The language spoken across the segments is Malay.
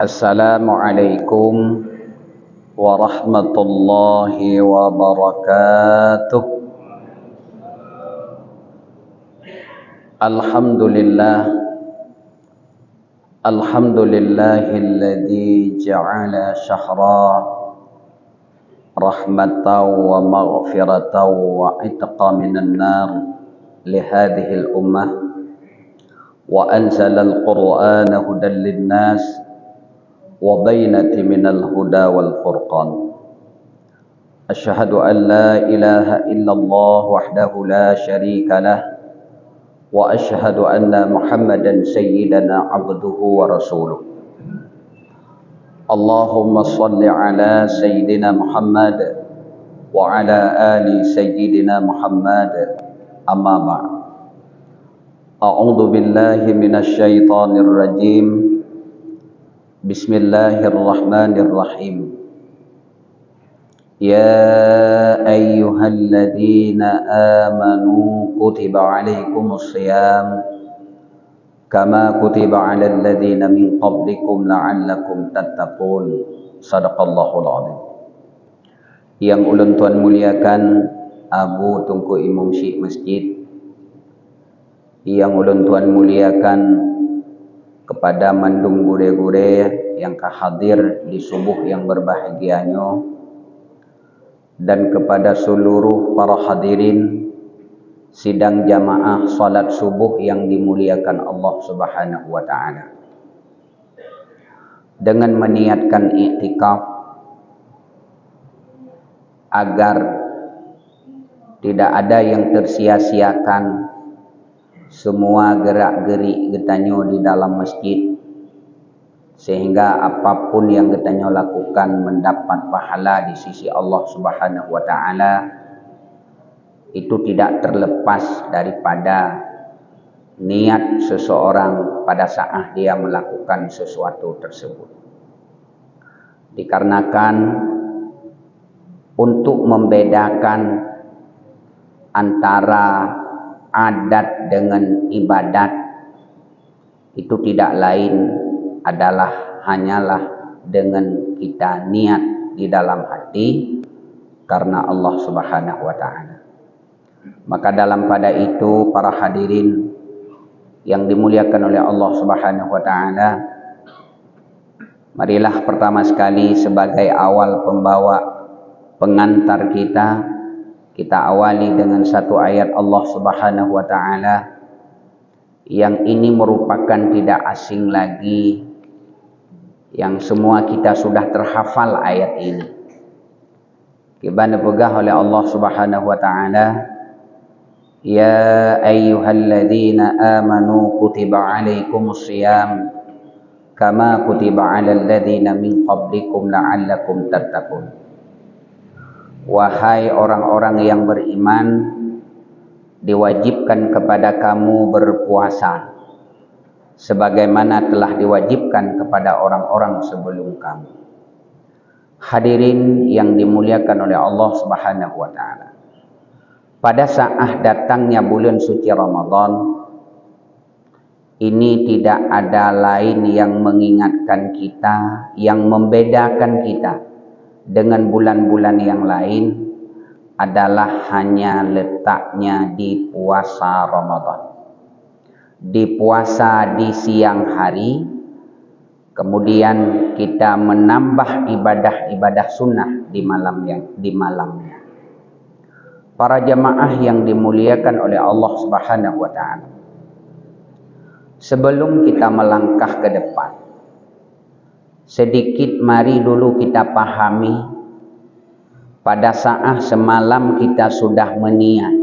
Assalamualaikum warahmatullahi wabarakatuh. Alhamdulillahilladzi ja'ala syahra rahmatan wa maghfiratan wa itqa minan nar li hadhihi al-ummah wa anzala al-Qur'ana hudan lin-nas wa bainati minal huda wal furqan. Asyhadu an la ilaha illallah wahdahu la syarika lah wa asyhadu anna Muhammadan sayyidana abduhu wa rasuluh. Allahumma salli ala sayyidina Muhammad wa ala ali sayyidina Muhammad. Amma ba'd. A'udzu billahi minasy syaithanir rajim. Bismillahirrahmanirrahim. Ya ayyuhalladzina amanu kutiba alaikumus shiyam kama kutiba alal ladzina min qablikum la'allakum tattaqun. Shadaqallahul azim. Yang ulun tuan muliakan Abu Tunku Imam Syekh Masjid, yang ulun tuan muliakan kepada mandung gure-gure yang hadir di subuh yang berbahagianya, dan kepada seluruh para hadirin sidang jamaah salat subuh yang dimuliakan Allah Subhanahu wa taala. Dengan meniatkan i'tikaf agar tidak ada yang tersia-siakan semua gerak-gerik getanyo di dalam masjid, sehingga apapun yang getanyo lakukan mendapat pahala di sisi Allah Subhanahu wa taala, itu tidak terlepas daripada niat seseorang pada saat dia melakukan sesuatu tersebut. Dikarenakan untuk membedakan antara adat dengan ibadat itu tidak lain adalah hanyalah dengan kita niat di dalam hati karena Allah Subhanahu wa taala. Maka dalam pada itu para hadirin yang dimuliakan oleh Allah Subhanahu wa taala, marilah pertama sekali sebagai awal pembawa pengantar kita awali dengan satu ayat Allah Subhanahu wa taala yang ini merupakan tidak asing lagi, yang semua kita sudah terhafal ayat ini. Kibana pegah oleh Allah Subhanahu wa taala, ya ayyuhalladzina amanu kutiba alaikumus shiyam kama kutiba alal ladzina min qablikum la'allakum tattaqun. Wahai orang-orang yang beriman, diwajibkan kepada kamu berpuasa sebagaimana telah diwajibkan kepada orang-orang sebelum kamu. Hadirin yang dimuliakan oleh Allah Subhanahu wa taala, pada saat datangnya bulan suci Ramadan ini tidak ada lain yang mengingatkan kita, yang membedakan kita dengan bulan-bulan yang lain adalah hanya letaknya di puasa Ramadan. Di puasa di siang hari, kemudian kita menambah ibadah-ibadah sunnah di malamnya. Para jamaah yang dimuliakan oleh Allah Subhanahu wa taala, sebelum kita melangkah ke depan, sedikit mari dulu kita pahami pada saat semalam kita sudah meniat.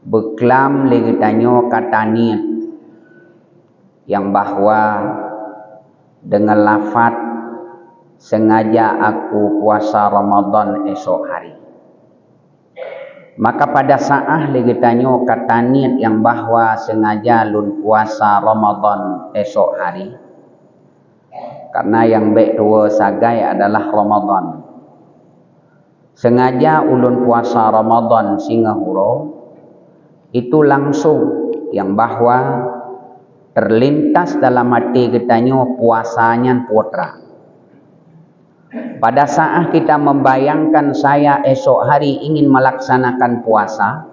Beklam legitanyo kata niat yang bahwa dengan lafaz sengaja aku puasa Ramadan esok hari. Maka pada saat legitanyo kata niat yang bahwa sengaja lun puasa Ramadan esok hari, karena yang baik dua sagai adalah Ramadan. Sengaja ulun puasa Ramadan Singapura itu langsung yang bahwa terlintas dalam hati katanya puasanya putra. Pada saat kita membayangkan saya esok hari ingin melaksanakan puasa,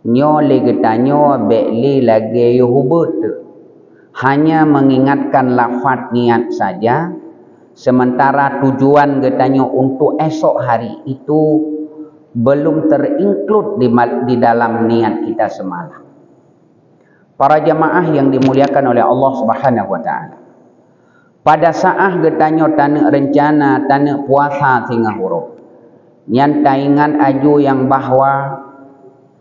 nyo le katanya bekli lagi yuhubut, hanya mengingatkan lafaz niat saja, sementara tujuan katanya untuk esok hari itu belum terinclude di dalam niat kita semalam. Para jamaah yang dimuliakan oleh Allah Subhanahu wa taala. Pada saat katanya tanah rencana tanah puasa tengah huruf. Nyan taingan aju yang bahwa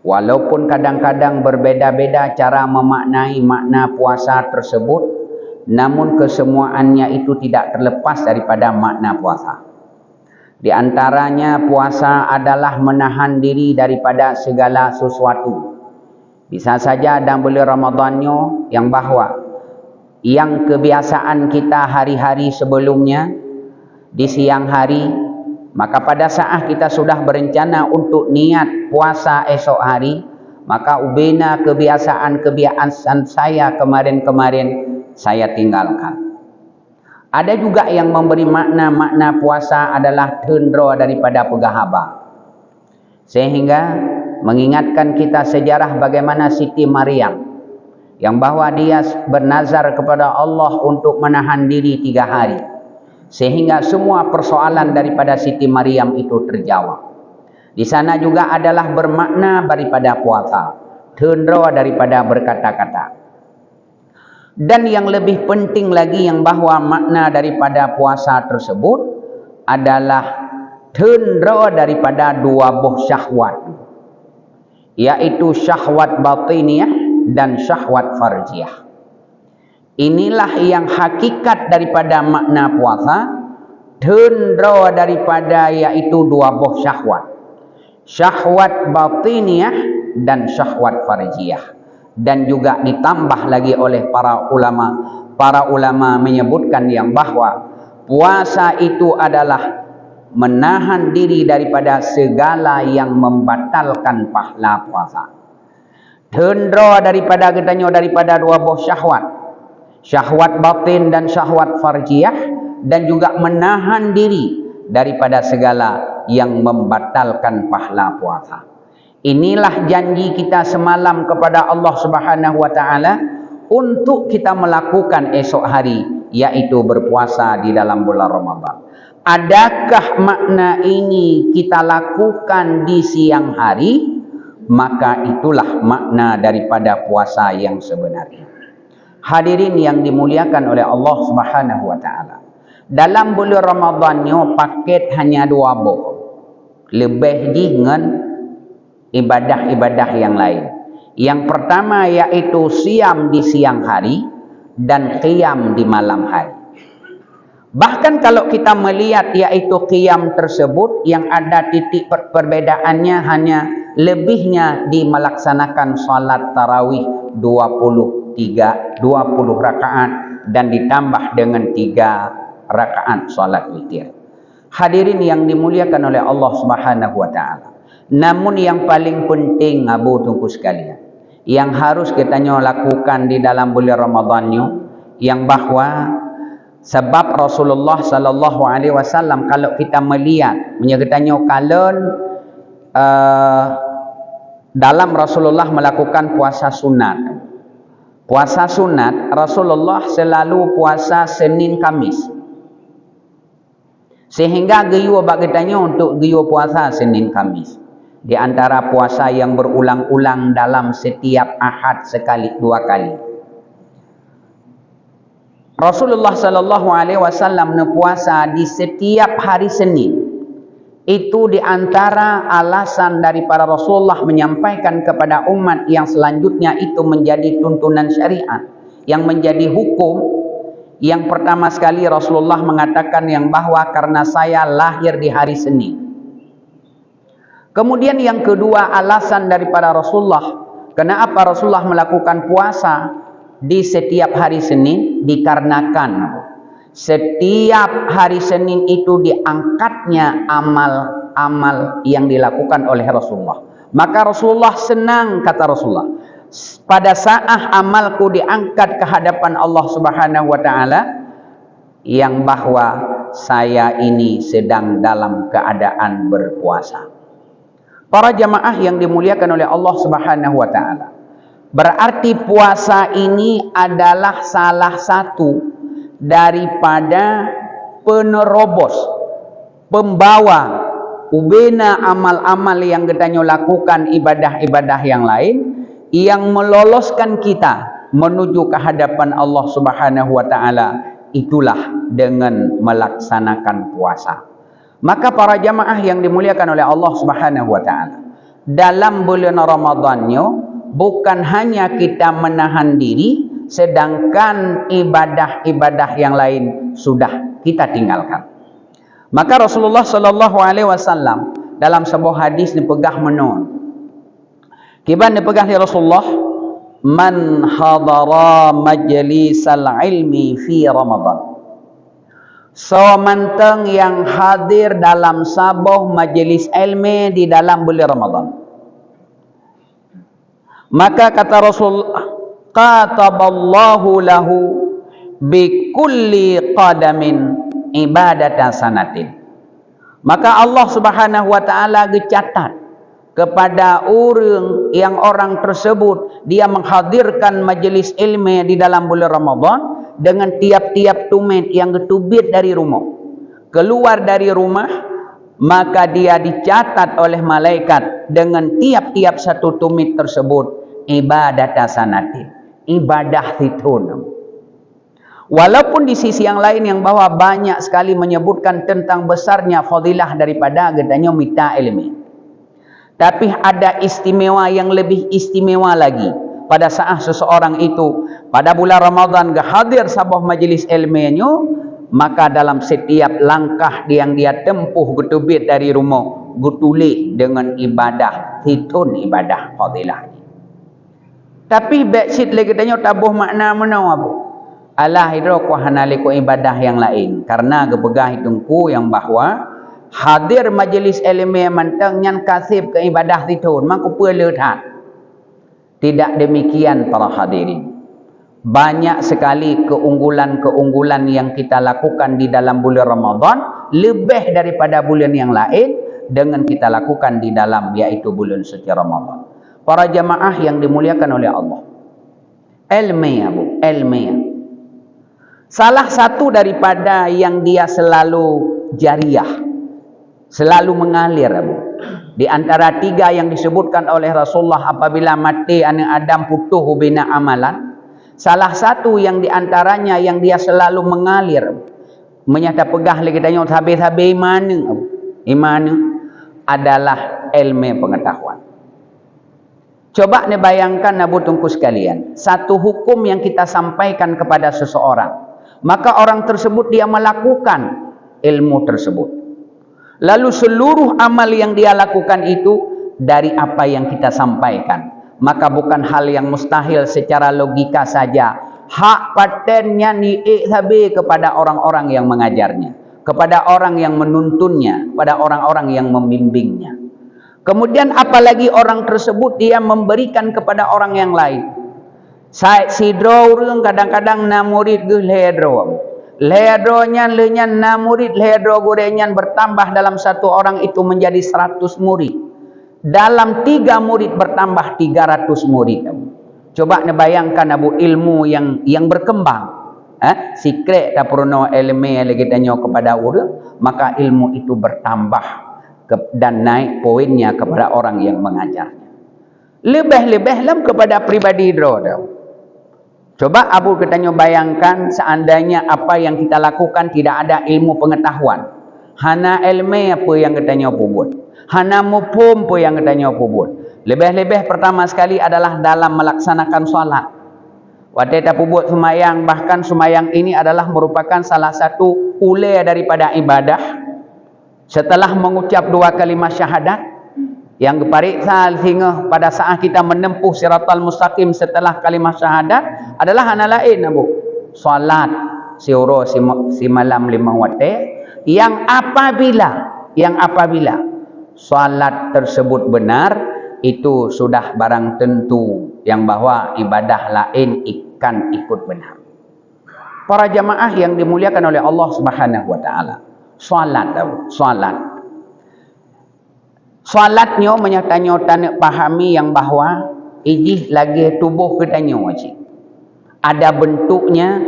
walaupun kadang-kadang berbeda-beda cara memaknai makna puasa tersebut, namun kesemuaannya itu tidak terlepas daripada makna puasa. Di antaranya puasa adalah menahan diri daripada segala sesuatu. Bisa saja dalam bulan Ramadannya yang bahwa yang kebiasaan kita hari-hari sebelumnya di siang hari, maka pada saat kita sudah berencana untuk niat puasa esok hari, maka ubena kebiasaan saya kemarin-kemarin saya tinggalkan. Ada juga yang memberi makna puasa adalah tendera daripada pegahaba. Sehingga mengingatkan kita sejarah bagaimana Siti Maryam yang bahwa dia bernazar kepada Allah untuk menahan diri 3 hari. Sehingga semua persoalan daripada Siti Maryam itu terjawab. Di sana juga adalah bermakna daripada puasa, tendera daripada berkata-kata. Dan yang lebih penting lagi yang bahwa makna daripada puasa tersebut adalah tendera daripada 2 buah syahwat, yaitu syahwat batiniyah dan syahwat farjiyah. Inilah yang hakikat daripada makna puasa, tendera daripada yaitu 2 buah syahwat, syahwat batiniyah dan syahwat farjiyah. Dan juga ditambah lagi oleh para ulama menyebutkan yang bahwa puasa itu adalah menahan diri daripada segala yang membatalkan pahala puasa. Tendera daripada katanya daripada 2 buah syahwat, syahwat batin dan syahwat farjiyah, dan juga menahan diri daripada segala yang membatalkan pahala puasa. Inilah janji kita semalam kepada Allah Subhanahu wa taala untuk kita melakukan esok hari, yaitu berpuasa di dalam bulan Ramadan. Adakah makna ini kita lakukan di siang hari? Maka itulah makna daripada puasa yang sebenarnya. Hadirin yang dimuliakan oleh Allah Subhanahu wa taala. Dalam bulan Ramadannya paket hanya 2 buah. Lebih dengan ibadah-ibadah yang lain. Yang pertama yaitu siam di siang hari dan qiyam di malam hari. Bahkan kalau kita melihat yaitu qiyam tersebut yang ada titik perbedaannya hanya lebihnya di melaksanakan salat tarawih 20 rakaat dan ditambah dengan 3 rakaat salat witir. Hadirin yang dimuliakan oleh Allah Subhanahu wa taala. Namun yang paling penting abu tungku sekalian, yang harus kita lakukan di dalam bulan Ramadannya, yang bahwa sebab Rasulullah sallallahu alaihi wasallam kalau kita melihat menyebutkannya kalon dalam Rasulullah melakukan puasa sunat. Puasa sunat Rasulullah selalu puasa Senin Kamis. Sehingga geyo bagitanya untuk geyo puasa Senin Kamis. Di antara puasa yang berulang-ulang dalam setiap Ahad sekali 2 kali. Rasulullah sallallahu alaihi wasallam puasa di setiap hari Senin. Itu di antara alasan daripada Rasulullah menyampaikan kepada umat yang selanjutnya itu menjadi tuntunan syariat, yang menjadi hukum. Yang pertama sekali Rasulullah mengatakan yang bahwa karena saya lahir di hari Senin. Kemudian yang kedua alasan daripada Rasulullah, kenapa Rasulullah melakukan puasa di setiap hari Senin, dikarenakan setiap hari Senin itu diangkatnya amal-amal yang dilakukan oleh Rasulullah. Maka Rasulullah senang, kata Rasulullah, pada saat amalku diangkat ke hadapan Allah Subhanahu wa taala, yang bahwa saya ini sedang dalam keadaan berpuasa. Para jamaah yang dimuliakan oleh Allah Subhanahu wa taala, berarti puasa ini adalah salah satu daripada penerobos, pembawa ubena amal-amal yang kita lakukan, ibadah-ibadah yang lain yang meloloskan kita menuju ke hadapan Allah Subhanahu wa taala, itulah dengan melaksanakan puasa. Maka para jamaah yang dimuliakan oleh Allah Subhanahu wa taala, dalam bulan Ramadannya bukan hanya kita menahan diri, sedangkan ibadah-ibadah yang lain sudah kita tinggalkan. Maka Rasulullah sallallahu alaihi wasallam dalam sebuah hadis dipegah menon. Kiban dipegah oleh Rasulullah, man hadara majlisal ilmi fi Ramadan. So manteng yang hadir dalam sabuh majlis ilmu di dalam bulan Ramadan. Maka kata Rasul, qataballahu lahu bi kulli qadamin ibadatan sanatin. Maka Allah Subhanahu wa taala gecatat kepada orang tersebut dia menghadirkan majlis ilmu di dalam bulan Ramadan dengan tiap-tiap tumit yang getubit dari rumah, keluar dari rumah, maka dia dicatat oleh malaikat dengan tiap-tiap satu tumit tersebut ibadatan sanatin, ibadah hitun. Walaupun di sisi yang lain yang bahwa banyak sekali menyebutkan tentang besarnya fadilah daripada gedanya mita ilmi, tapi ada istimewa yang lebih istimewa lagi pada saat seseorang itu pada bulan Ramadan hadir sabuh majlis ilminya, maka dalam setiap langkah yang dia tempuh getubit dari rumah gutuli dengan ibadah hitun, ibadah fadilah. Tapi backseat lagi tanya tabuh makna menawa Allah hidro hanaliku ibadah yang lain, karena gebegah hitungku yang bahwa hadir majlis ilmu mantang nyan kasib ke ibadah itu maka peleuhat. Tidak demikian para hadirin. Banyak sekali keunggulan-keunggulan yang kita lakukan di dalam bulan Ramadan lebih daripada bulan yang lain dengan kita lakukan di dalam yaitu bulan suci Ramadan. Para jamaah yang dimuliakan oleh Allah, ilmu salah satu daripada yang dia selalu jariah, selalu mengalir di antara tiga yang disebutkan oleh Rasulullah apabila mati anak Adam putuh bina amalan, salah satu yang diantaranya yang dia selalu mengalir menyata pegah lagi tanya habis-habis imana adalah ilmu pengetahuan. Coba nih bayangkan Abu Tungku sekalian, satu hukum yang kita sampaikan kepada seseorang, maka orang tersebut dia melakukan ilmu tersebut. Lalu seluruh amal yang dia lakukan itu dari apa yang kita sampaikan. Maka bukan hal yang mustahil secara logika saja. Hak patennya ni'ikhabi kepada orang-orang yang mengajarnya, kepada orang yang menuntunnya, pada orang-orang yang membimbingnya. Kemudian apalagi orang tersebut dia memberikan kepada orang yang lain. Saya sidro urang kadang-kadang na murid ge ledro. Ledronya lenyan na murid ledro gorenyan bertambah dalam satu orang itu menjadi 100 murid. Dalam 3 murid bertambah 300 murid. Coba bayangkan abu ilmu yang berkembang. Sikret tak pernah ilmu lagi tanya kepada urang, maka ilmu itu bertambah dan naik poinnya kepada orang yang mengajarnya. Lebih-lebih lam kepada pribadi dro. Coba Abu katanya bayangkan seandainya apa yang kita lakukan tidak ada ilmu pengetahuan. Hana ilmu apa yang katanya pubut. Hana mupum apa yang katanya pubut. Lebih-lebih pertama sekali adalah dalam melaksanakan solat. Waktu kita pubut semayang, bahkan semayang ini adalah merupakan salah satu ule daripada ibadah. Setelah mengucap 2 kalimat syahadat, yang kepariksa sehingga pada saat kita menempuh siratal mustaqim setelah kalimat syahadat adalah hana lain Abu. Salat siuro si malam 5 waktu yang apabila salat tersebut benar itu sudah barang tentu yang bahwa ibadah lain ikan ikut benar. Para jamaah yang dimuliakan oleh Allah Subhanahu wa taala. Solatnya menyatanya tanak pahami yang bahwa ijih lagi tubuh kitanya wajib. Ada bentuknya,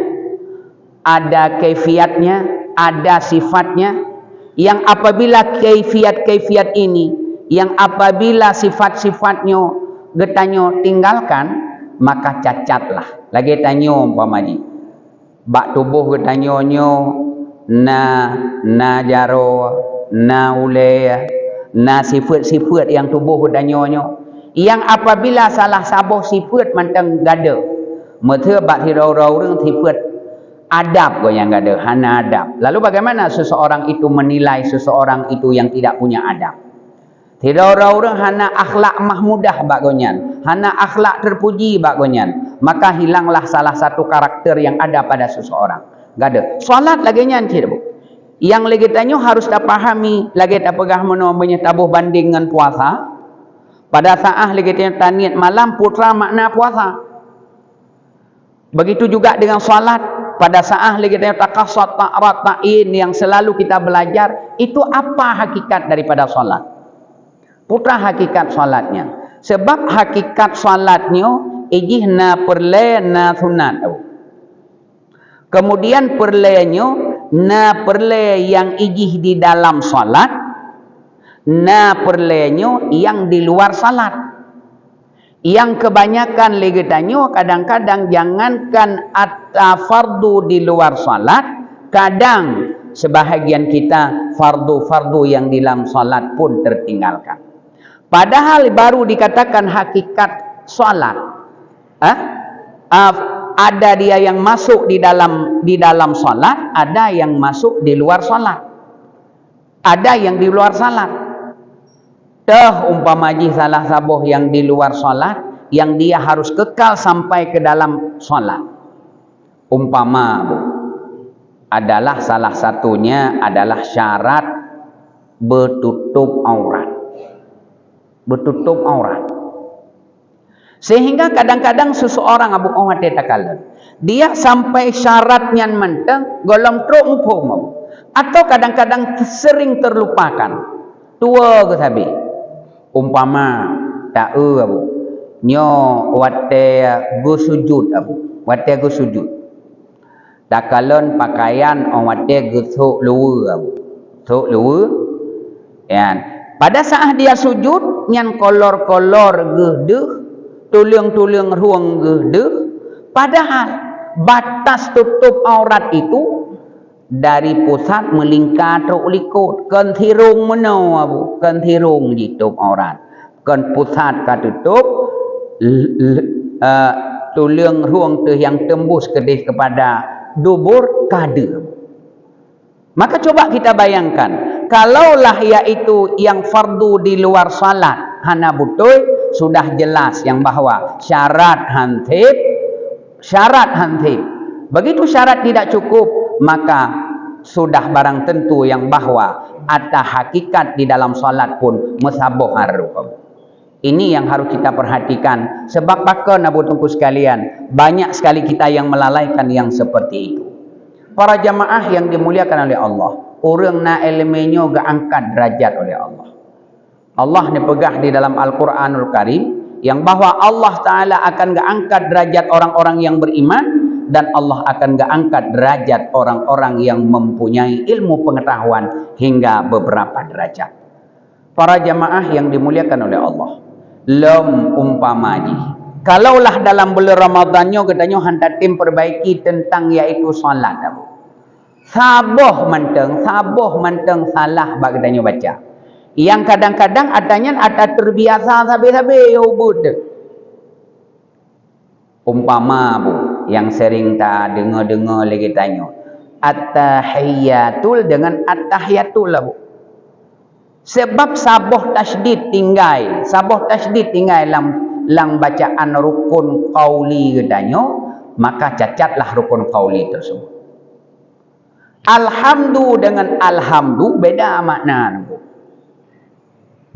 ada kaifiatnya, ada sifatnya, yang apabila kaifiat ini, yang apabila sifat-sifatnya getanya tinggalkan, maka cacatlah. Lagi tanya umpamanya, bak tubuh getanya na jaro, na ule, na sifat-sifat yang tubuh getanya, yang apabila salah sabuh sifat mantang gada, mereka bak hirau-rau ring sifat adab ko yang ada, hana adab. Lalu bagaimana seseorang itu menilai seseorang itu yang tidak punya adab? Tidak orang hana akhlak mahmudah bagonyan, hana akhlak terpuji bagonyan, maka hilanglah salah satu karakter yang ada pada seseorang. Gak ada. Salat lagi nyancir bu. Yang lagi tanya harus tak pahami, lagi tak pegah menomanya tabuh banding dengan puasa. Pada saat lagi tanya taniat malam putra makna puasa. Begitu juga dengan salat. Pada saat lagi tanya takasat, ta'rat, ta'in yang selalu kita belajar, itu apa hakikat daripada salat? Putra hakikat salatnya. Sebab hakikat salatnya ijih na perle na sunat. Kemudian perlenya na perle yang ijih di dalam salat, na perlenya yang di luar salat. Yang kebanyakan legetannya kadang-kadang jangankan fardu di luar salat, kadang sebahagian kita fardu-fardu yang di dalam salat pun tertinggalkan. Padahal baru dikatakan hakikat salat. Ada dia yang masuk di dalam salat, ada yang masuk di luar salat. Ada yang di luar salat. Umpamaji salah sabuh yang di luar salat, yang dia harus kekal sampai ke dalam salat. Umpama adalah salah satunya adalah syarat bertutup aurat. Bertutup aurat. Sehingga kadang-kadang seseorang Abu Muhammad takalan, dia sampai syaratnya menteng golong trumpum, atau kadang-kadang sering terlupakan. Tua ke sabi. Umpama tak abu nyo wate go sujud abu, wate go sujud. Takalon pakaian wate go sok luwe abu, sok luwe. Yan. Pada saat dia sujud, nyan kolor-kolor gedeh, tulang-tulang ruang gedeh. Padahal batas tutup aurat itu dari pusat melingkar truk likut. Kan thirung menau abu, kan thirung ditutup aurat. Kan pusat katutup tulang ruang tu yang tembus kedis kepada dubur kada. Maka coba kita bayangkan, kalaulah iaitu yang fardu di luar salat, hana betul sudah jelas yang bahwa syarat hantib. Begitu syarat tidak cukup, maka sudah barang tentu yang bahwa ada hakikat di dalam salat pun musabuh haru. Ini yang harus kita perhatikan. Sebab bahkan Abu Tungku sekalian, banyak sekali kita yang melalaikan yang seperti itu. Para jamaah yang dimuliakan oleh Allah, orang na elemennya gak angkat derajat oleh Allah. Allah dipegah di dalam Al-Quranul Karim yang bahwa Allah Ta'ala akan gak angkat derajat orang-orang yang beriman, dan Allah akan gak angkat derajat orang-orang yang mempunyai ilmu pengetahuan hingga beberapa derajat. Para jamaah yang dimuliakan oleh Allah, lam umpamaji, kalaulah dalam bulan Ramadannya katanya hantar tim perbaiki tentang yaitu salat. Sabuh menteng salah bagdanya baca. Yang kadang-kadang adanya ada terbiasa sabi-sabi ubud. Umpama bu, yang sering tak dengar-dengar lagi tanya, at-tahiyatul dengan at-tahiyatul bu. Sebab sabuh tasydid tinggal lang bacaan rukun qauli katanya, maka cacatlah rukun qauli tersebut. Alhamdu dengan alhamdu beda makna.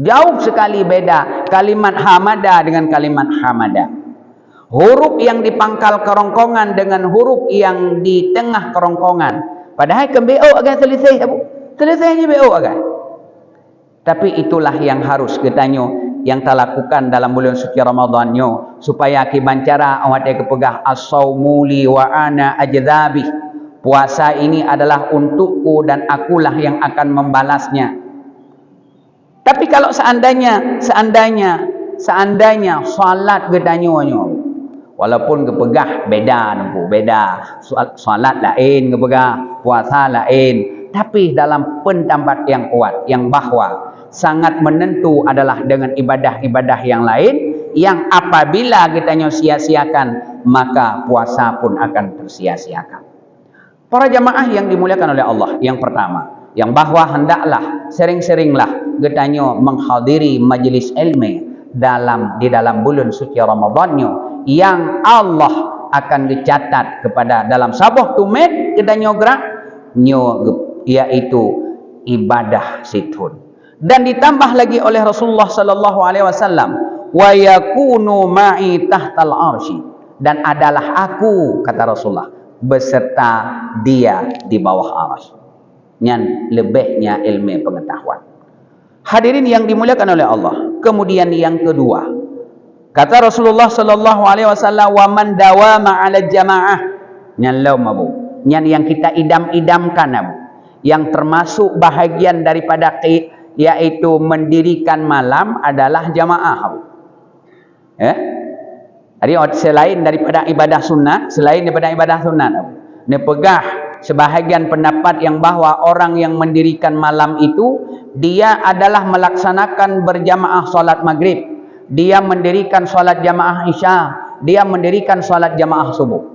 Jauh sekali beda kalimat hamada dengan kalimat hamada. huruf yang di pangkal kerongkongan dengan huruf yang di tengah kerongkongan. Padahal kan BO agak selesai Abu. Selesainya BO agak. Tapi itulah yang harus kitanya yang kita lakukan dalam bulan suci Ramadan nyo, supaya kibancara awak dia kepegah as-saumu li wa ana ajzabi. Puasa ini adalah untukku dan akulah yang akan membalasnya. Tapi kalau seandainya salat gedanyo, walaupun kepegah beda, salat lain kepegah, puasa lain, tapi dalam pendapat yang kuat yang bahwa sangat menentu adalah dengan ibadah-ibadah yang lain yang apabila kitanya sia-siakan maka puasa pun akan tersia-siakan. Para jamaah yang dimuliakan oleh Allah, yang pertama, yang bahwa hendaklah sering-seringlah getanyo menghadiri majlis ilmu di dalam bulan suci Ramadannya yang Allah akan dicatat kepada dalam sabah tumit getanyo gerak nyo, yaitu ibadah situn. Dan ditambah lagi oleh Rasulullah sallallahu alaihi wasallam, wa yakunu ma'i tahtal arsy, dan adalah aku, kata Rasulullah, beserta dia di bawah arsy. Yang lebihnya ilmu pengetahuan. Hadirin yang dimuliakan oleh Allah. Kemudian yang kedua, kata Rasulullah sallallahu alaihi wasallam, wa man dawama 'ala jamaah, yang kita idam-idamkan Abu, yang termasuk bahagian daripada yaitu mendirikan malam adalah jamaah. Jadi selain daripada ibadah sunat, dia pegah sebahagian pendapat yang bahwa orang yang mendirikan malam itu dia adalah melaksanakan berjamaah solat maghrib, dia mendirikan solat jamaah isya, dia mendirikan solat jamaah subuh.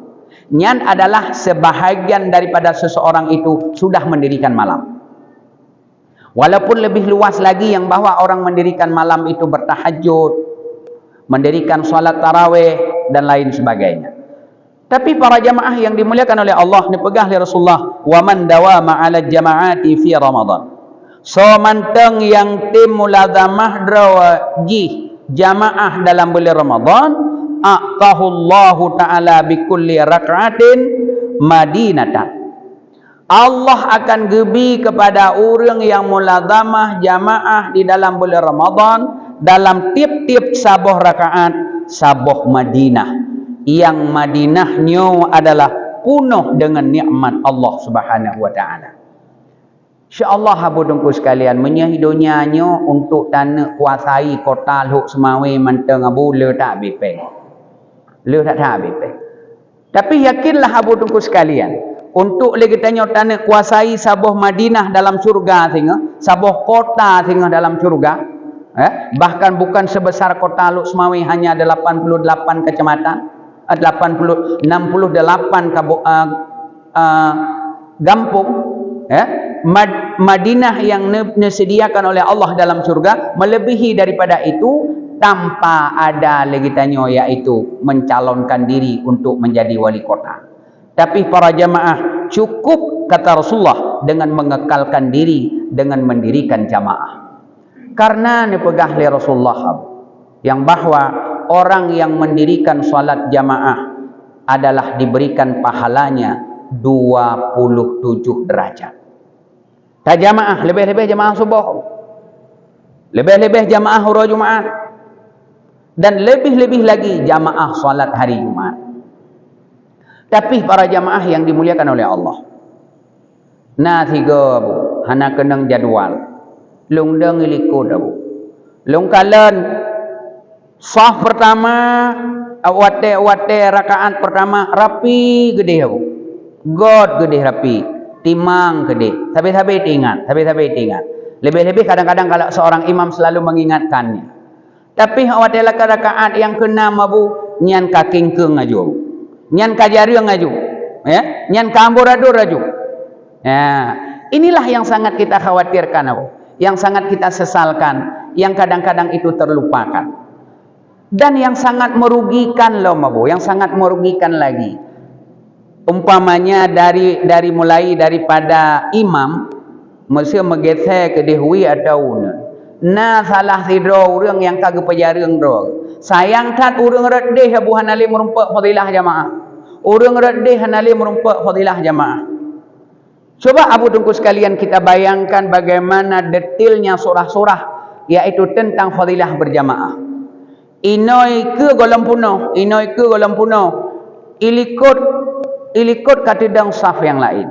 Nyan adalah sebahagian daripada seseorang itu sudah mendirikan malam. Walaupun lebih luas lagi yang bahwa orang mendirikan malam itu bertahajud, mendirikan solat tarawih dan lain sebagainya. Tapi para jamaah yang dimuliakan oleh Allah, dipegah oleh Rasulullah, wa man dawama 'ala jamaati fi Ramadan. So manteng yang tim mulazamah drawaji jamaah dalam bulan Ramadan, aqahullahu ta'ala bi kulli rak'atin madinatan. Allah akan gebi kepada orang yang mulazamah jamaah di dalam bulan Ramadan dalam tiap-tiap sabah rakaat sabah Madinah, yang Madinahnya adalah penuh dengan nikmat Allah Subhanahu wa taala. Insya-Allah Abu Dengku sekalian, menyahidonyanya untuk tanah kuasai kota Luk Semawe manteng Abu le tak bepeng. Le tak bepeng. Tapi yakinlah Abu Dengku sekalian, untuk lagi tanya tanah kuasai sabah Madinah dalam surga sehingga sabah kota sehingga dalam surga, bahkan bukan sebesar kota Luk Semawe, hanya 88 kecamatan, 68 gampung, Madinah yang disediakan oleh Allah dalam surga melebihi daripada itu tanpa ada lagi tanya, yaitu mencalonkan diri untuk menjadi wali kota. Tapi para jamaah cukup, kata Rasulullah, dengan mengekalkan diri dengan mendirikan jamaah. Karena dipegah oleh Rasulullah yang bahwa orang yang mendirikan salat jamaah adalah diberikan pahalanya 27 derajat. Tak jamaah, lebih-lebih jamaah subuh, lebih-lebih jamaah hura Jumaat, dan lebih-lebih lagi jamaah salat hari Jumaat. Tapi para jamaah yang dimuliakan oleh Allah, nah tiga Abu, hana kenang jadual, lung deng ilikut Abu, lung kalen sah pertama, awate rakaat pertama rapi gede Abu, god gede rapi, timang gede, tapi ingat, lebih-lebih kadang-kadang kalau seorang imam selalu mengingatkannya. Tapi awate rakaat yang keenam Abu, nyan kakingkeung aju Abu, nyan kajareng aju, nyan kamboradur aju. Inilah yang sangat kita khawatirkan Abu, yang sangat kita sesalkan, yang kadang-kadang itu terlupakan, dan yang sangat merugikan loh Abu, yang sangat merugikan lagi. Umpamanya mulai daripada imam mesti menggeser ke dehui atau na salah sidro urang yang kagak pajareng ro sayang tat urang redeh abu hanali merumpak fadilah jamaah urang redeh hanali merumpak fadilah jamaah. Coba abu tungku sekalian kita bayangkan bagaimana detailnya surah-surah yaitu tentang fadilah berjamaah. Inoi ke golong puno ilikut katidang saf yang lain.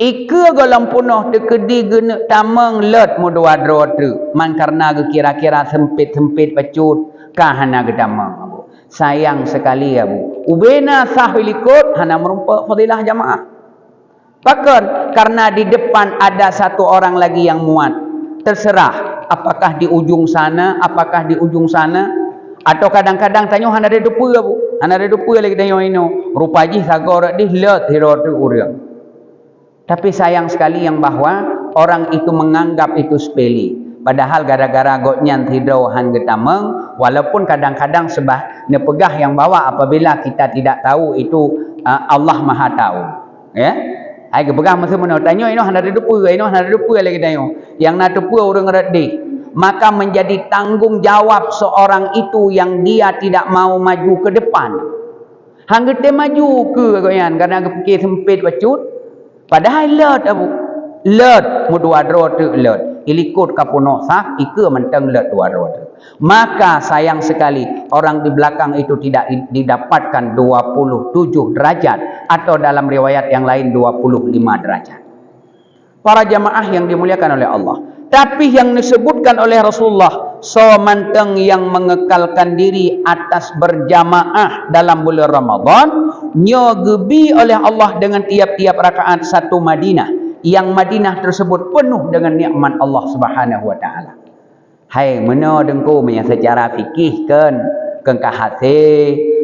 Ika golong puno tekedi gena tamang let mudua drotu man karena kira-kira sempit pecut kahana gedamang. Sayang sekali abu. Ubena sah ilikut hana merumpak fadilah jamaah. Bahkan karena di depan ada satu orang lagi yang muat. Terserah apakah di ujung sana, atau kadang-kadang tanya hana ada depu abu. Hana ada depu lagi tanya ino. Rupaji sagor di let hirotu urang. Tapi sayang sekali yang bahwa orang itu menganggap itu sepele. Padahal gara-gara gotnyan tidau han getameng, walaupun kadang-kadang sebah nepegah yang bawa apabila kita tidak tahu itu Allah Maha tahu. Ya. Ai gepegah masa meno tanya ino hana depu lagi tanya. Yang na depu urang redih. Maka menjadi tanggung jawab seorang itu yang dia tidak mau maju ke depan. Hang gete maju ke goyan karena fikir sempit bacut. Padahal let abu. Let mudua drotu let. Ilikut kapuno sah ika menteng let dua drotu. Maka sayang sekali orang di belakang itu tidak didapatkan 27 derajat atau dalam riwayat yang lain 25 derajat. Para jamaah yang dimuliakan oleh Allah. Tapi yang disebutkan oleh Rasulullah manteng yang mengekalkan diri atas berjamaah dalam bulan Ramadan nyogebi oleh Allah dengan tiap-tiap rakaat satu Madinah yang Madinah tersebut penuh dengan nikmat Allah Subhanahu wa taala. Hai meno dengku punya secara fikih kan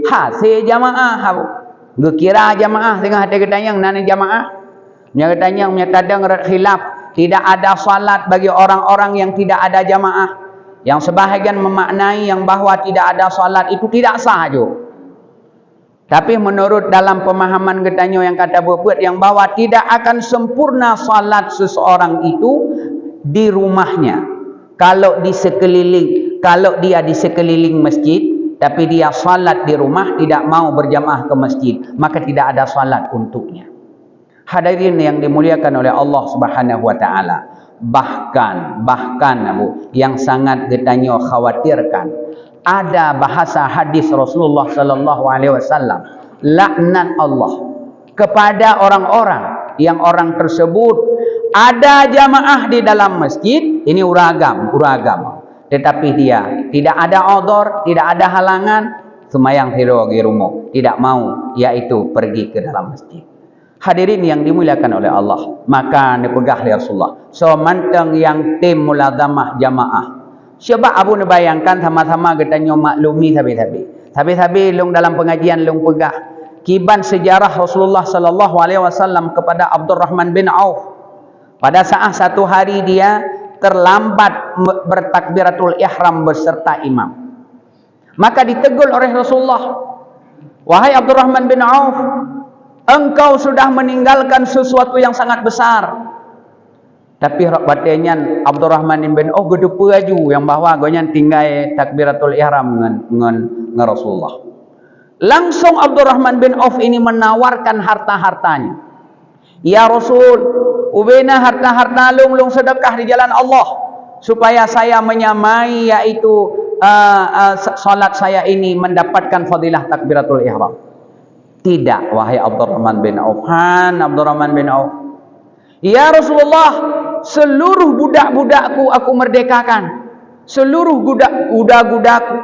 hase jamaah habu. Gekira jamaah tengah ada gedanyang nana jamaah. Nya gedanyang nya tadang khilaf. Tidak ada salat bagi orang-orang yang tidak ada jamaah. Yang sebahagian memaknai yang bahwa tidak ada salat itu tidak sah juga. Tapi menurut dalam pemahaman getanyo yang kata buat yang bahwa tidak akan sempurna salat seseorang itu di rumahnya. Kalau dia di sekeliling masjid tapi dia salat di rumah tidak mau berjamaah ke masjid, maka tidak ada salat untuknya. Hadirin yang dimuliakan oleh Allah Subhanahu wa taala. Bahkan Abu yang sangat getanyo khawatirkan ada bahasa hadis Rasulullah sallallahu alaihi wasallam laknat Allah kepada orang-orang yang orang tersebut ada jamaah di dalam masjid ini uragam tetapi dia tidak ada odor, tidak ada halangan semayang hirogi rumah tidak mau yaitu pergi ke dalam masjid. Hadirin yang dimuliakan oleh Allah, maka dipegah oleh Rasulullah. Manteng yang tim mulazamah jamaah. Coba abu bayangkan sama-sama kita maklumi sabi lung dalam pengajian lung pegah kiban sejarah Rasulullah sallallahu alaihi wasallam kepada Abdurrahman bin Auf. Pada saat satu hari dia terlambat bertakbiratul ihram beserta imam. Maka ditegur oleh Rasulullah, "Wahai Abdurrahman bin Auf, engkau sudah meninggalkan sesuatu yang sangat besar." Tapi batenya Abdurrahman bin Auf gedepu aju yang bahwa gonya tinggal takbiratul ihram dengan Rasulullah. Langsung Abdurrahman bin Auf ini menawarkan harta-hartanya. "Ya Rasul, ubena harta-harta lung sedekah di jalan Allah supaya saya menyamai yaitu salat saya ini mendapatkan fadilah takbiratul ihram." Tidak, wahai Abdurrahman bin Auf. Abdurrahman bin Auf, "Ya Rasulullah, seluruh budak-budakku aku merdekakan. Seluruh budak-budakku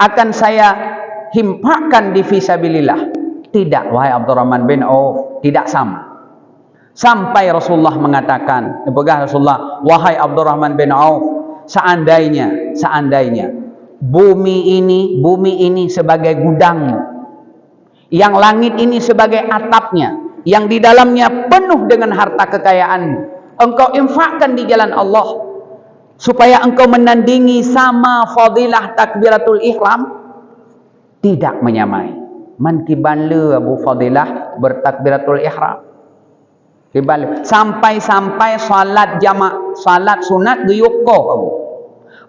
akan saya himpakkan di fisabilillah." Tidak, wahai Abdurrahman bin Auf, tidak sama. Sampai Rasulullah mengatakan, pegang Rasulullah, "Wahai Abdurrahman bin Auf, seandainya bumi ini sebagai gudangmu, yang langit ini sebagai atapnya, yang di dalamnya penuh dengan harta kekayaanmu, engkau infakkan di jalan Allah supaya engkau menandingi sama fadilah takbiratul ihram." Tidak menyamai. Man kiban le Abu fadilah bertakbiratul ihram. Dibalik. Sampai-sampai salat jamaah, salat sunat geyukoh abu.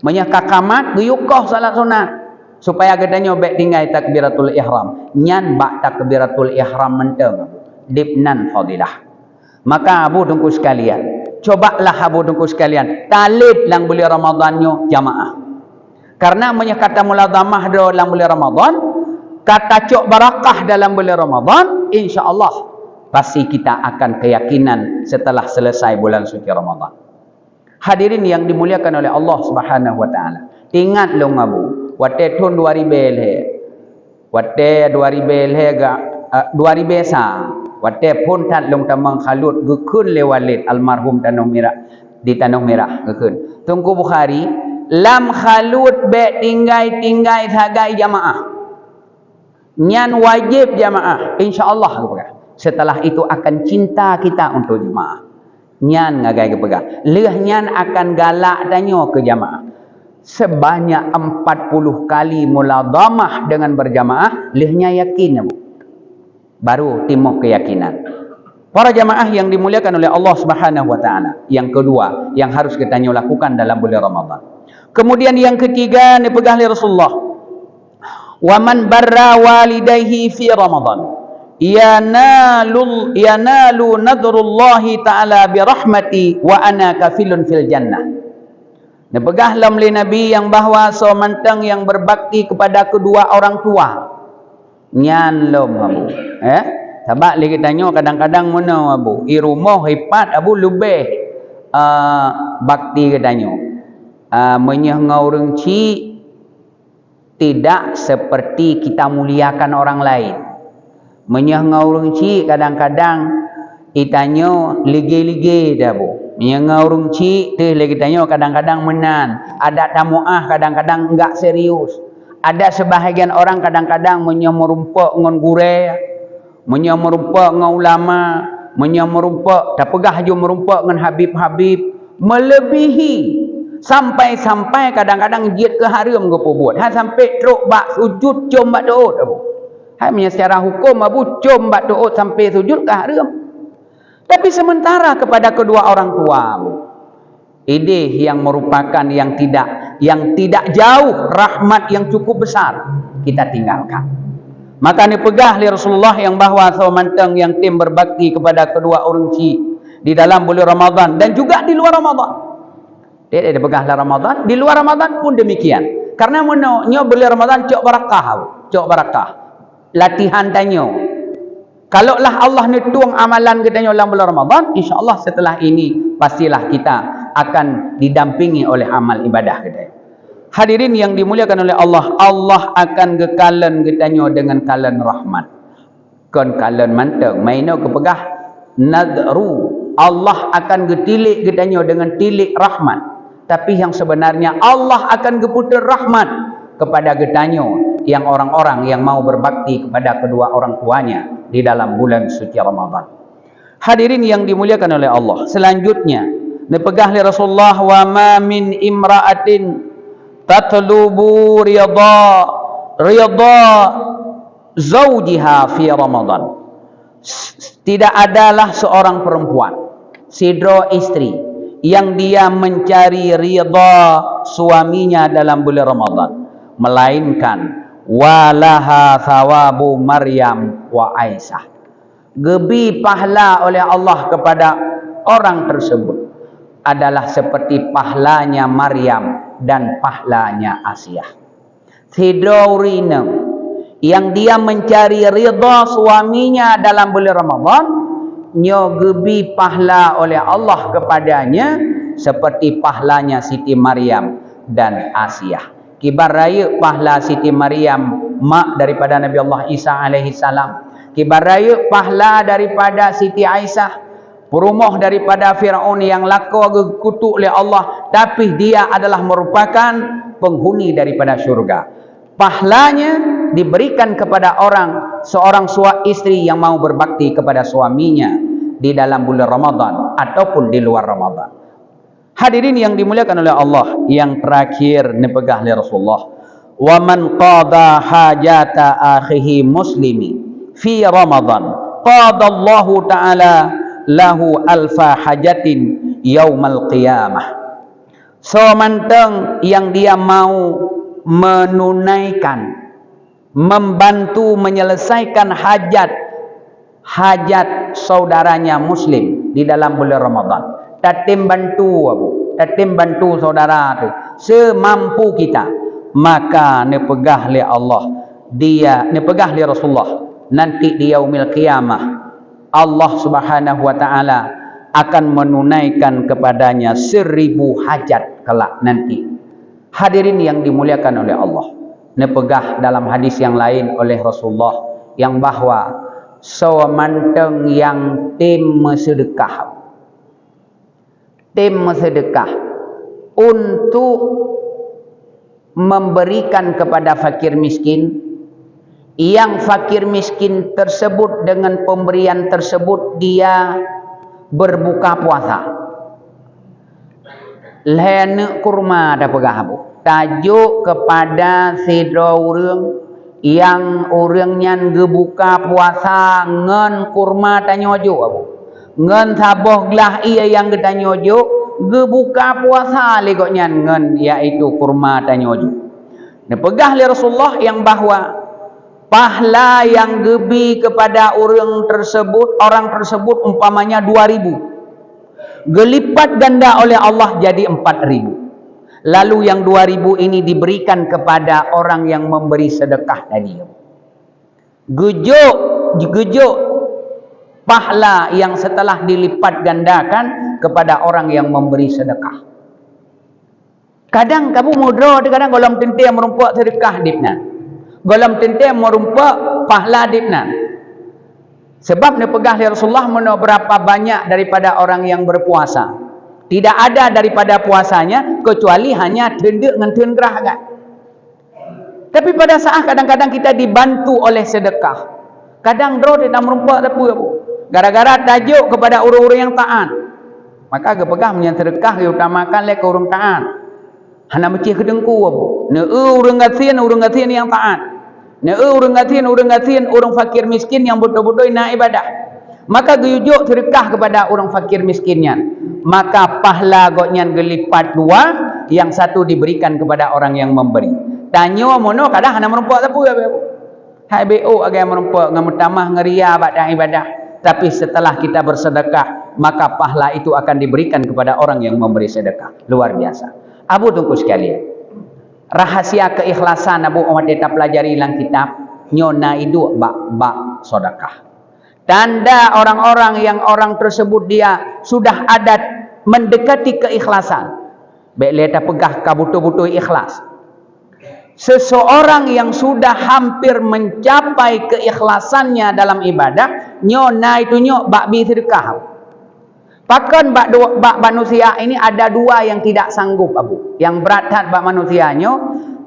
Menyakakamat geyukoh salat sunat. Supaya katanya baik tinggal takbiratul ihram. Nyan bak takbiratul ihram menteng. Dibnan fadilah. Maka abu tunggu sekalian. Cobalah abu tunggu sekalian. Talib lang bulan Ramadannya jamaah. Karena menyakata muladhamah dalam bulan Ramadan. Kata cok barakah dalam bulan Ramadan. InsyaAllah. Pasti kita akan keyakinan setelah selesai bulan suci Ramadan. Hadirin yang dimuliakan oleh Allah Subhanahu wa taala. Ingat lo ngabu, wate tahun 2000 he. Wate 2000 he ga 2000 sa. Wate pun tat long tamang khalut gekun le Walid almarhum Tanah Merah di Tanah Merah gekun. Tunggu Bukhari lam khalut be tinggai sagai jamaah. Nyan wajib jamaah insyaallah aku setelah itu akan cinta kita untuk jemaah. Nyan ngagai kepegang. Leh nyan akan galak tanya ke jemaah. Sebanyak 40 kali muladhamah dengan berjamaah, lehnya yakin. Baru timbul keyakinan. Para jemaah yang dimuliakan oleh Allah Subhanahu wa taala. Yang kedua, yang harus kita lakukan dalam bulan Ramadan. Kemudian yang ketiga, dipegang oleh Rasulullah. Wa man barra walidayhi fi Ramadan. Yanalu nadrullahi ta'ala birahmati wa ana kafilun fil jannah. Nepegah lamli Nabi yang bahawa somantang yang berbakti kepada kedua orang tua. Nyan lom abu. Sebab lagi tanya kadang-kadang mana abu. I rumah hebat abu lebih bakti katanya. Menyengau rengci tidak seperti kita muliakan orang lain. Menyengau rengci kadang-kadang itanyo lige-lige dah bu. Menyengau rengci tu lagi tanya kadang-kadang menan. Ada tamuah kadang-kadang enggak serius. Ada sebahagian orang kadang-kadang menyemurumpak ngon gure, menyemurumpak ngon ulama, menyemurumpak tak pegah jo merumpak ngon habib-habib, melebihi sampai-sampai kadang-kadang jiat ke haram gopo buat. Ha sampai truk bak sujud jom bak doa abu. Hanya secara hukum abu cum bak doa sampai sujud ke haram. Tapi sementara kepada kedua orang tua abu, ide yang merupakan yang tidak jauh rahmat yang cukup besar kita tinggalkan. Maka dipegah oleh Rasulullah yang bahawa semantang yang tim berbakti kepada kedua orang ci di dalam bulan Ramadan dan juga di luar Ramadan. Dia dipegah oleh Ramadan, di luar Ramadan pun demikian. Karena menyo bulan Ramadan cok barakah. Latihan tanya. Kalaulah Allah nutuang amalan kita dalam bulan Ramadan, insya-Allah setelah ini pastilah kita akan didampingi oleh amal ibadah kita. Hadirin yang dimuliakan oleh Allah, Allah akan gekalan kita dengan kalan rahmat. Kon kalan manteng, maino kepegah nadru. Allah akan getilik kita dengan tilik rahmat. Tapi yang sebenarnya Allah akan geputar rahmat kepada getanyo yang orang-orang yang mau berbakti kepada kedua orang tuanya di dalam bulan suci Ramadan. Hadirin yang dimuliakan oleh Allah. Selanjutnya, dipegah oleh Rasulullah wa ma min imra'atin tatlubu ridha zawjiha fi Ramadan. Tidak adalah seorang perempuan, sidro istri yang dia mencari ridha suaminya dalam bulan Ramadan, melainkan walaha thawabu Maryam wa Aisyah. Gebi pahala oleh Allah kepada orang tersebut adalah seperti pahalanya Maryam dan pahalanya Aisyah. Tidorina yang dia mencari ridha suaminya dalam bulan Ramadan, nyo gebi pahala oleh Allah kepadanya seperti pahalanya Siti Maryam dan Aisyah. Kibar raya pahala Siti Maryam mak daripada Nabi Allah Isa alaihi salam. Kibar raya pahala daripada Siti Aisyah perumah daripada Firaun yang laka kutuk oleh Allah, tapi dia adalah merupakan penghuni daripada syurga. Pahalanya diberikan kepada seorang istri yang mau berbakti kepada suaminya di dalam bulan Ramadan ataupun di luar Ramadan. Hadirin yang dimuliakan oleh Allah, yang terakhir dipegah oleh Rasulullah, wa man qada hajata akhihi muslimi fi Ramadan qada Allah taala lahu alfa hajatin yaumal qiyamah. So manteng yang dia mau menunaikan, membantu menyelesaikan hajat saudaranya muslim di dalam bulan Ramadan. Tatim bantu saudara tu semampu kita, maka nepegah li Allah, nepegah li Rasulullah, nanti di yaumil qiyamah Allah Subhanahu wa taala akan menunaikan kepadanya 1000 hajat kelak nanti. Hadirin yang dimuliakan oleh Allah, nepegah dalam hadis yang lain oleh Rasulullah yang bahwa sewamanteng yang tim sedekah untuk memberikan kepada fakir miskin, yang fakir miskin tersebut dengan pemberian tersebut dia berbuka puasa. Lene kurma ada pegah tajuk kepada sedra urang yang orangnya gebuka puasa ngan kurma tanyojo ngan saboh gelah ia yang getanyojo gebuka puasa legoknya ngan yaitu kurma tanyojo. Nepegah li Rasulullah yang bahwa pahala yang gebi kepada orang tersebut umpamanya 2000, gelipat ganda oleh Allah jadi 4000. Lalu yang 2000 ini diberikan kepada orang yang memberi sedekah tadi. Gejuk pahala yang setelah dilipat gandakan kepada orang yang memberi sedekah. Kadang kamu mudra, kadang golong tentia merumpak sedekah dipna. Golong tentia merumpak pahala dipna. Sebab nepegah li Rasulullah mana berapa banyak daripada orang yang berpuasa. Tidak ada daripada puasanya kecuali hanya tendek dengan tendrah kan. Tapi pada saat kadang-kadang kita dibantu oleh sedekah, kadang draw tidak merumpak apa. Gara-gara tajuk kepada orang-orang yang taat, maka gepegah menyang sedekah diutamakan le ke orang taat. Hana mecih kedengku apa. Ne orang gatin yang taat. Ne orang gatin orang fakir miskin yang betul-betul nak ibadah. Maka geyujuk sedekah kepada orang fakir miskinnya. Maka pahala goknya gelipat 2, yang satu diberikan kepada orang yang memberi. Tanyo mono kadang hana merumpak apa. Hai BO agak merumpak ngamutamah ngeria badan ibadah. Tapi setelah kita bersedekah, maka pahala itu akan diberikan kepada orang yang memberi sedekah. Luar biasa. Abu tunggu sekalian. Rahasia keikhlasan Abu Umar kita pelajari dalam kitab Nyona itu bak sedekah. Tanda orang-orang yang orang tersebut dia sudah ada mendekati keikhlasan. Baik leta pegah kabutu-butu ikhlas. Seseorang yang sudah hampir mencapai keikhlasannya dalam ibadah, nyona itu bak bi sedekah. Bahkan bak manusia ini ada 2 yang tidak sanggup Abu. Yang berat bak manusianya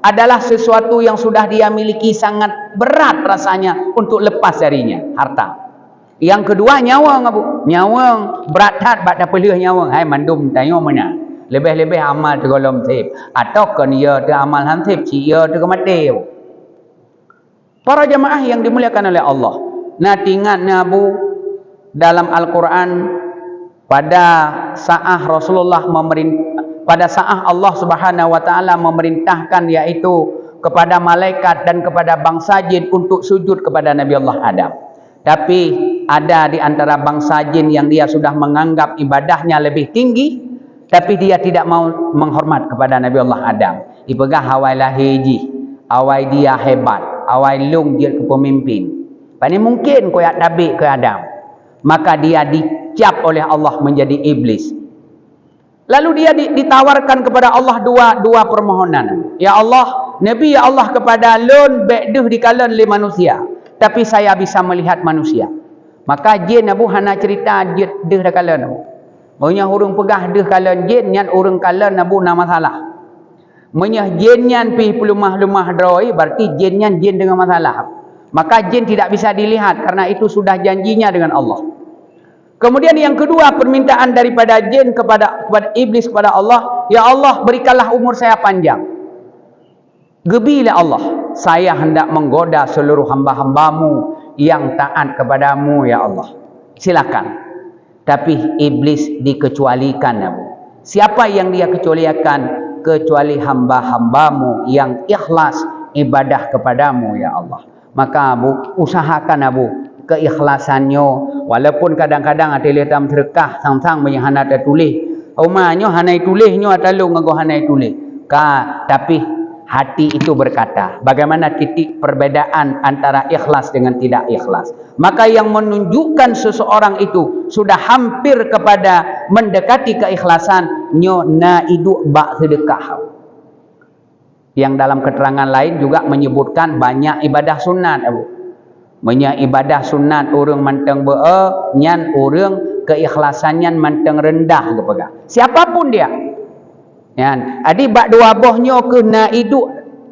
adalah sesuatu yang sudah dia miliki sangat berat rasanya untuk lepas darinya, harta. Yang kedua nyawang Abu. Nyawang berat bak dah pelih nyawang. Hai mandum tanya mana? Lebih-lebih amal tergolong tip. Atau kan ia tu amal hansip, ia tu mati. Para jemaah yang dimuliakan oleh Allah. Nah ingat Abu dalam Al-Quran pada saat Rasulullah pada saat Allah Subhanahu wa taala memerintahkan yaitu kepada malaikat dan kepada bangsa jin untuk sujud kepada Nabi Allah Adam. Tapi ada di antara bangsa jin yang dia sudah menganggap ibadahnya lebih tinggi, tapi dia tidak mau menghormat kepada Nabi Allah Adam. Ipegah awai lahiji, awai dia hebat, awai lung dia ke pemimpin. Pani mungkin koyak tabik ke Adam. Maka dia dicap oleh Allah menjadi iblis. Lalu dia ditawarkan kepada Allah dua permohonan. Ya Allah, Nabi ya Allah kepada lun bekduh di kalan li manusia. Tapi saya bisa melihat manusia. Maka jin Abu hana cerita jin deh dah kalan Abu. Monya urang pegah deh kalan jin nyan urang kalan Abu na masalah. Monya jin nyan pi pelumah-lumah droi berarti jin nyan jin dengan masalah. Maka jin tidak bisa dilihat karena itu sudah janjinya dengan Allah. Kemudian yang kedua permintaan daripada jin kepada iblis kepada Allah, ya Allah berikanlah umur saya panjang. Gebilah Allah, saya hendak menggoda seluruh hamba-hambamu yang taat kepadamu ya Allah. Silakan. Tapi iblis dikecualikan, Abu. Siapa yang dia kecualikan? Kecuali hamba-hambamu yang ikhlas ibadah kepadamu, ya Allah. Maka Abu, usahakan Abu keikhlasannya, walaupun kadang-kadang ada letam terkah sang-sang menyahana ada tulis. Umanyo hanai tulisnya atalu ngago hanai tulis. Tapi hati itu berkata, bagaimana titik perbedaan antara ikhlas dengan tidak ikhlas. Maka yang menunjukkan seseorang itu sudah hampir kepada mendekati keikhlasan, nyo naidu ba sedekah. Yang dalam keterangan lain juga menyebutkan banyak ibadah sunat, Abu. Banyak ibadah sunat orang manteng nyan orang keikhlasannya manteng rendah kepada siapapun dia. Ya, adi bak dua bohnya kena itu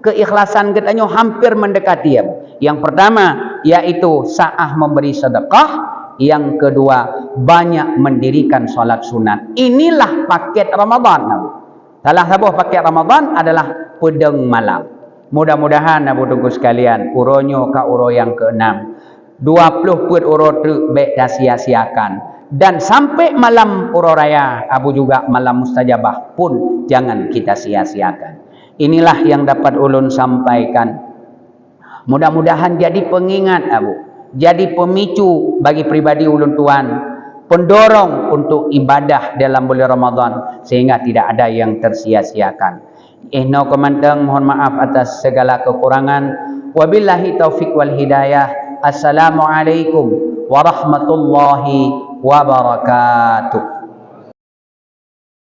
keikhlasan katanya hampir mendekati ya. Yang pertama yaitu sa'ah memberi sedekah, yang kedua banyak mendirikan salat sunat. Inilah paket Ramadan. Salah satu paket Ramadan adalah pedang malam. Mudah-mudahan Abu Tunggu sekalian, uronyo ka uro yang ke-6. 20 put uro tu baik dah sia-siakan. Dan sampai malam uro raya, Abu juga malam mustajabah pun jangan kita sia-siakan. Inilah yang dapat ulun sampaikan. Mudah-mudahan jadi pengingat Abu, jadi pemicu bagi pribadi ulun tuan, pendorong untuk ibadah dalam bulan Ramadan sehingga tidak ada yang tersia-siakan. Ihna komandang, mohon maaf atas segala kekurangan. Wabillahi taufik wal hidayah. Assalamualaikum warahmatullahi wabarakatuh.